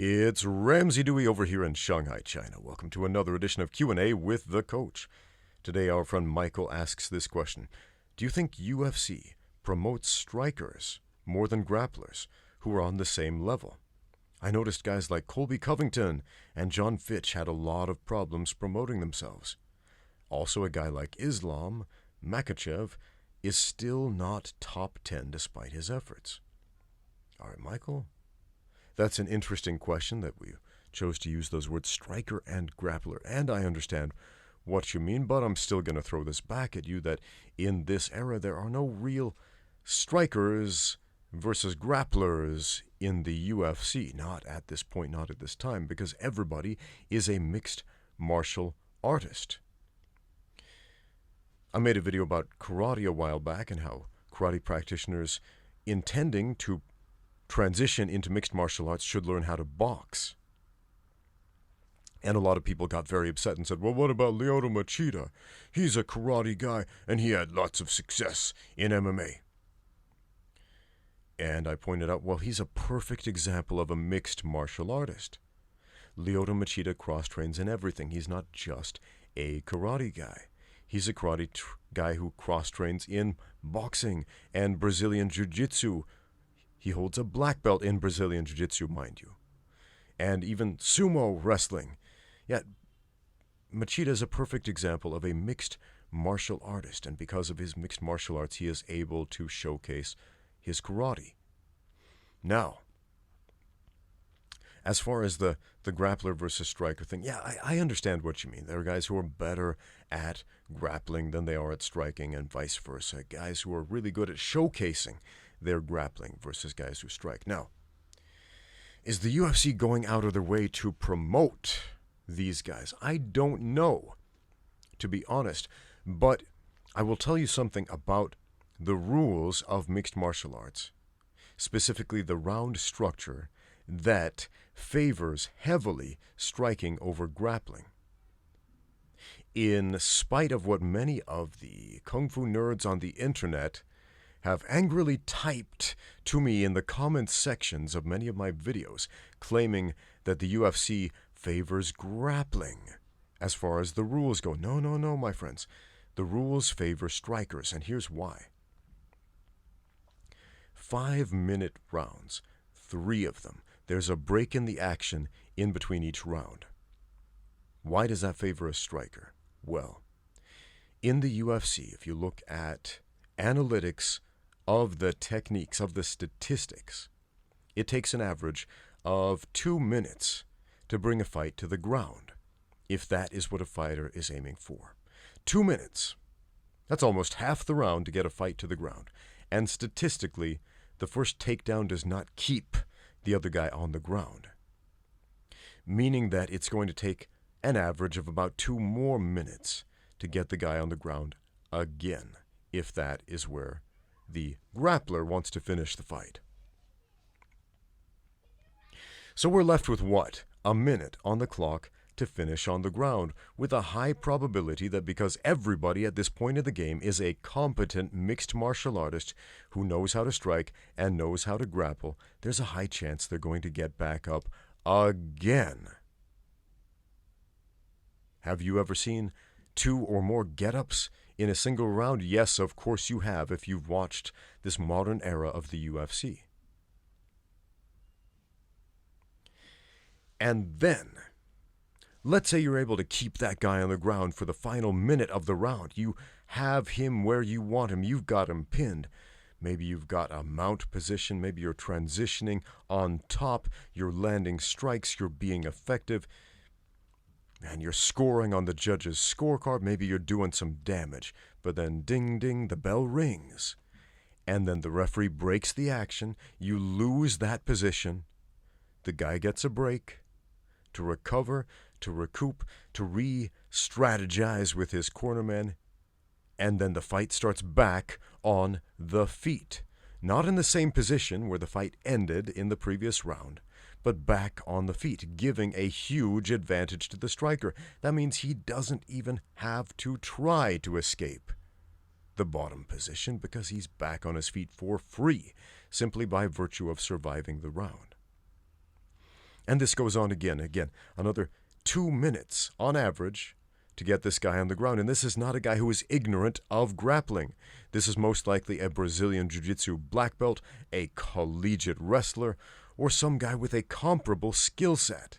It's Ramsey Dewey over here in Shanghai, China. Welcome to another edition of Q&A with the coach. Today our friend Michael asks this question. Do you think UFC promotes strikers more than grapplers who are on the same level? I noticed guys like Colby Covington and John Fitch had a lot of problems promoting themselves. Also a guy like Islam Makhachev is still not top 10 despite his efforts. All right, Michael. That's an interesting question that we chose to use those words striker and grappler. And I understand what you mean, but I'm still going to throw this back at you that in this era there are no real strikers versus grapplers in the UFC. Not at this point, not at this time, because everybody is a mixed martial artist. I made a video about karate a while back and how karate practitioners intending to transition into mixed martial arts should learn how to box. And a lot of people got very upset and said, well, what about Lyoto Machida? He's a karate guy and he had lots of success in MMA. And I pointed out, well, he's a perfect example of a mixed martial artist. Lyoto Machida cross-trains in everything. He's not just a karate guy. He's a karate guy who cross-trains in boxing and Brazilian jiu-jitsu. He holds a black belt in Brazilian jiu-jitsu, mind you. And even sumo wrestling. Yet, Machida is a perfect example of a mixed martial artist. And because of his mixed martial arts, he is able to showcase his karate. Now, as far as the grappler versus striker thing, yeah, I understand what you mean. There are guys who are better at grappling than they are at striking and vice versa. Guys who are really good at showcasing their grappling versus guys who strike. Now, is the UFC going out of their way to promote these guys? I don't know, to be honest, but I will tell you something about the rules of mixed martial arts, specifically the round structure that favors heavily striking over grappling. In spite of what many of the kung fu nerds on the internet have angrily typed to me in the comments sections of many of my videos, claiming that the UFC favors grappling as far as the rules go. No, my friends. The rules favor strikers, and here's why. 5-minute rounds, 3 of them. There's a break in the action in between each round. Why does that favor a striker? Well, in the UFC, if you look at analytics of the techniques, of the statistics, it takes an average of 2 minutes to bring a fight to the ground, if that is what a fighter is aiming for. 2 minutes. That's almost half the round to get a fight to the ground. And statistically, the first takedown does not keep the other guy on the ground, meaning that it's going to take an average of about 2 more minutes to get the guy on the ground again, if that is where the grappler wants to finish the fight. So we're left with what? A minute on the clock to finish on the ground, with a high probability that because everybody at this point of the game is a competent mixed martial artist who knows how to strike and knows how to grapple, there's a high chance they're going to get back up again. Have you ever seen 2 or more get-ups in a single round? Yes, of course you have, if you've watched this modern era of the UFC. And then, let's say you're able to keep that guy on the ground for the final minute of the round. You have him where you want him. You've got him pinned. Maybe you've got a mount position. Maybe you're transitioning on top. You're landing strikes. You're being effective. And you're scoring on the judge's scorecard. Maybe you're doing some damage. But then ding, ding, the bell rings. And then the referee breaks the action. You lose that position. The guy gets a break to recover, to recoup, to re-strategize with his cornerman. And then the fight starts back on the feet. Not in the same position where the fight ended in the previous round, but back on the feet, giving a huge advantage to the striker. That means he doesn't even have to try to escape the bottom position because he's back on his feet for free, simply by virtue of surviving the round. And this goes on again, another 2 minutes on average to get this guy on the ground. And this is not a guy who is ignorant of grappling. This is most likely a Brazilian jiu-jitsu black belt, a collegiate wrestler, or some guy with a comparable skill set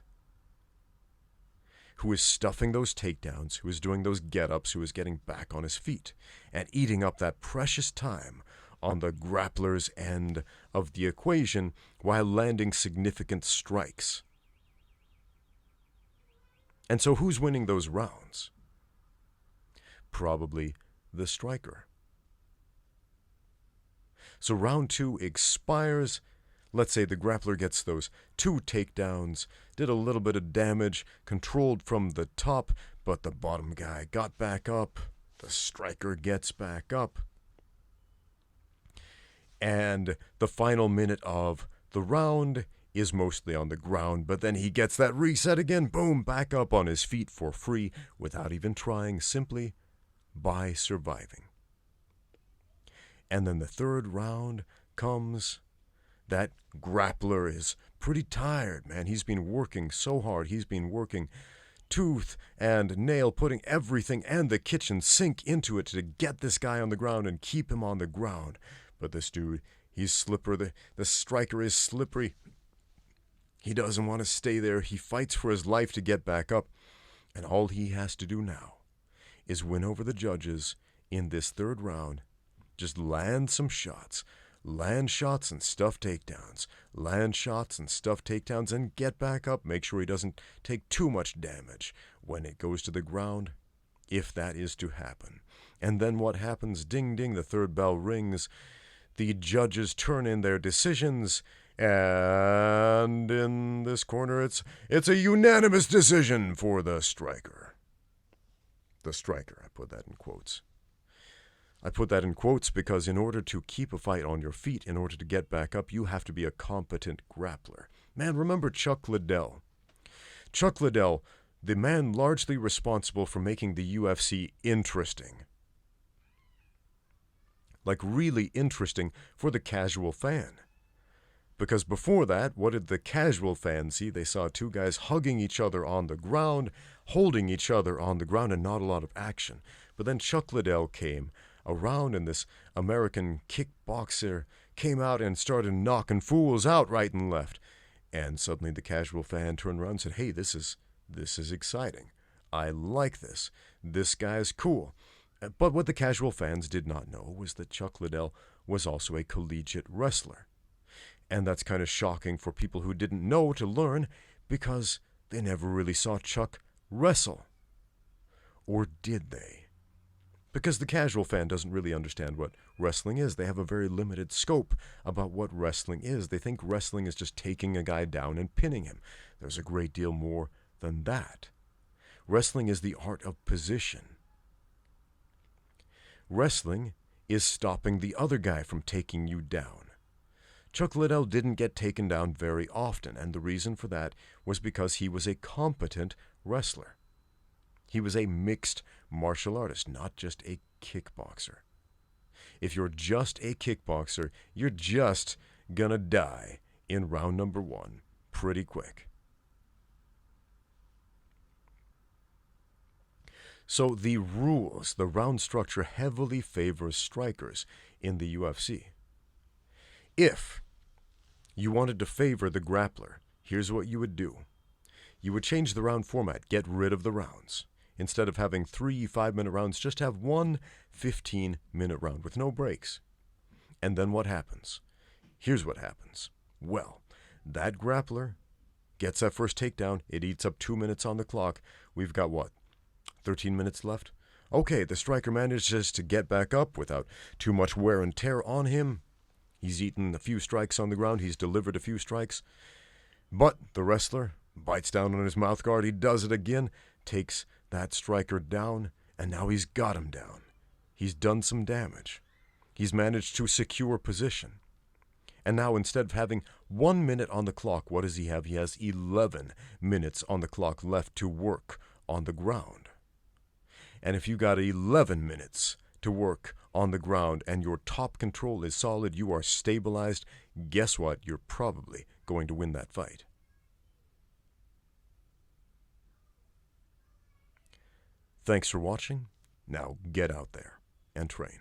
who is stuffing those takedowns, who is doing those get-ups, who is getting back on his feet and eating up that precious time on the grappler's end of the equation while landing significant strikes. And so who's winning those rounds? Probably the striker. So round 2 expires. Let's say the grappler gets those 2 takedowns, did a little bit of damage, controlled from the top, but the bottom guy got back up. The striker gets back up. And the final minute of the round is mostly on the ground, but then he gets that reset again, boom, back up on his feet for free without even trying, simply by surviving. And then the third round comes. That grappler is pretty tired, man. He's been working so hard. He's been working tooth and nail, putting everything and the kitchen sink into it to get this guy on the ground and keep him on the ground. But this dude, he's slippery. The striker is slippery. He doesn't want to stay there. He fights for his life to get back up. And all he has to do now is win over the judges in this third round. Just land some shots. Land shots and stuff takedowns. Land shots and stuff takedowns and get back up. Make sure he doesn't take too much damage when it goes to the ground, if that is to happen. And then what happens? Ding, ding, the third bell rings. The judges turn in their decisions, and in this corner it's a unanimous decision for the striker. The striker, I put that in quotes. I put that in quotes because in order to keep a fight on your feet, in order to get back up, you have to be a competent grappler. Man, remember Chuck Liddell. Chuck Liddell, the man largely responsible for making the UFC interesting. Like really interesting for the casual fan. Because before that, what did the casual fan see? They saw 2 guys hugging each other on the ground, holding each other on the ground, and not a lot of action. But then Chuck Liddell came around, and this American kickboxer came out and started knocking fools out right and left. And suddenly the casual fan turned around and said, hey, this is exciting. I like this. This guy's cool. But what the casual fans did not know was that Chuck Liddell was also a collegiate wrestler. And that's kind of shocking for people who didn't know to learn, because they never really saw Chuck wrestle. Or did they? Because the casual fan doesn't really understand what wrestling is. They have a very limited scope about what wrestling is. They think wrestling is just taking a guy down and pinning him. There's a great deal more than that. Wrestling is the art of position. Wrestling is stopping the other guy from taking you down. Chuck Liddell didn't get taken down very often, and the reason for that was because he was a competent wrestler. He was a mixed martial artist, not just a kickboxer. If you're just a kickboxer, you're just gonna die in round number 1 pretty quick. So the rules, the round structure heavily favors strikers in the UFC. If you wanted to favor the grappler, here's what you would do. You would change the round format, get rid of the rounds. Instead of having 3 5-minute rounds, just have 1 15-minute round with no breaks. And then what happens? Here's what happens. Well, that grappler gets that first takedown. It eats up 2 minutes on the clock. We've got what? 13 minutes left? Okay, the striker manages to get back up without too much wear and tear on him. He's eaten a few strikes on the ground. He's delivered a few strikes. But the wrestler bites down on his mouth guard. He does it again, takes that striker down, and now he's got him down. He's done some damage. He's managed to secure position. And now instead of having 1 minute on the clock, what does he have? He has 11 minutes on the clock left to work on the ground. And if you got 11 minutes to work on the ground and your top control is solid, you are stabilized, guess what? You're probably going to win that fight. Thanks for watching. Now get out there and train.